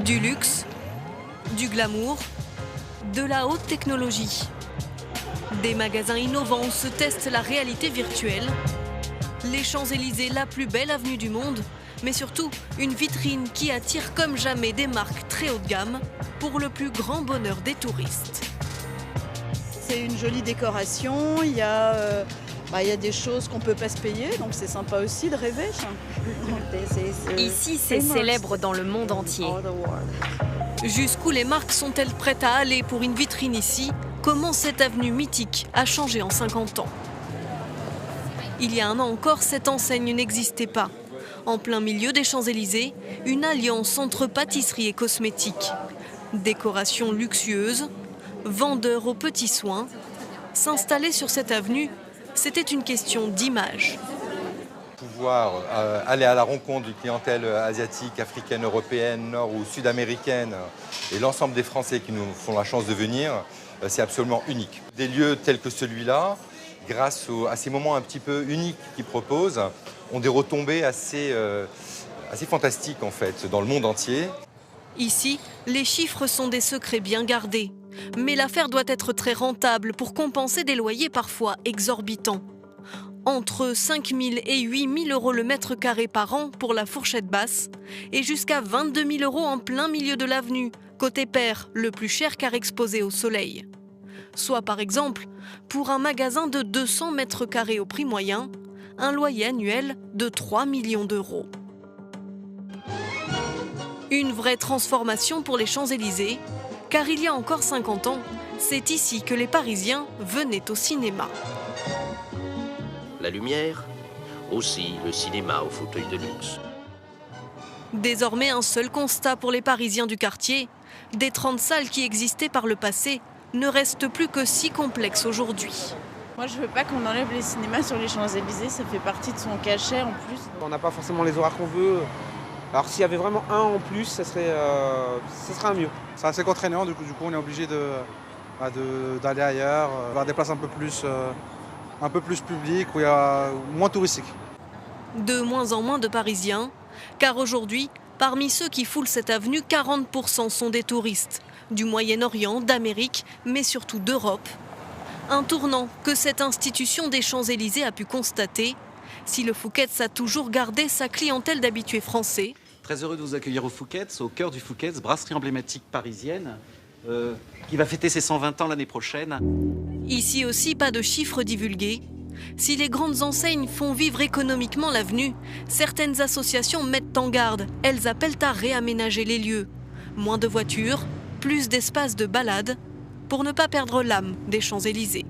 Du luxe, du glamour, de la haute technologie. Des magasins innovants où se teste la réalité virtuelle. Les Champs-Élysées, la plus belle avenue du monde, mais surtout une vitrine qui attire comme jamais des marques très haut de gamme pour le plus grand bonheur des touristes. C'est une jolie décoration, il y a des choses qu'on ne peut pas se payer, donc c'est sympa aussi de rêver. Ici, c'est célèbre dans le monde entier. Jusqu'où les marques sont-elles prêtes à aller pour une vitrine ici? Comment cette avenue mythique a changé en 50 ans? Il y a un an encore, cette enseigne n'existait pas. En plein milieu des Champs-Élysées, une alliance entre pâtisserie et cosmétiques. Décoration luxueuse, vendeurs aux petits soins. S'installer sur cette avenue, c'était une question d'image. Pouvoir aller à la rencontre d'une clientèle asiatique, africaine, européenne, nord ou sud-américaine et l'ensemble des Français qui nous font la chance de venir, c'est absolument unique. Des lieux tels que celui-là, grâce à ces moments un petit peu uniques qu'ils proposent, ont des retombées assez fantastiques en fait dans le monde entier. Ici, les chiffres sont des secrets bien gardés. Mais l'affaire doit être très rentable pour compenser des loyers parfois exorbitants. Entre 5 000 et 8 000 euros le mètre carré par an pour la fourchette basse et jusqu'à 22 000 euros en plein milieu de l'avenue, côté pair, le plus cher car exposé au soleil. Soit par exemple, pour un magasin de 200 mètres carrés au prix moyen, un loyer annuel de 3 millions d'euros. Une vraie transformation pour les Champs-Élysées, car il y a encore 50 ans, c'est ici que les Parisiens venaient au cinéma. La lumière, aussi le cinéma au fauteuil de luxe. Désormais, un seul constat pour les Parisiens du quartier, des 30 salles qui existaient par le passé ne restent plus que si complexes aujourd'hui. Moi, je veux pas qu'on enlève les cinémas sur les Champs-Élysées, ça fait partie de son cachet en plus. On n'a pas forcément les horaires qu'on veut. Alors s'il y avait vraiment un en plus, ça serait un mieux. C'est assez contraignant, du coup on est obligé d'aller ailleurs, vers des places un peu plus publiques, où il y a moins touristique. De moins en moins de Parisiens, car aujourd'hui, parmi ceux qui foulent cette avenue, 40% sont des touristes, du Moyen-Orient, d'Amérique, mais surtout d'Europe. Un tournant que cette institution des Champs-Élysées a pu constater, si le Fouquet's a toujours gardé sa clientèle d'habitués français. Très heureux de vous accueillir au Fouquet's, au cœur du Fouquet's, brasserie emblématique parisienne, qui va fêter ses 120 ans l'année prochaine. Ici aussi, pas de chiffres divulgués. Si les grandes enseignes font vivre économiquement l'avenue, certaines associations mettent en garde. Elles appellent à réaménager les lieux. Moins de voitures, plus d'espaces de balade, pour ne pas perdre l'âme des Champs-Élysées.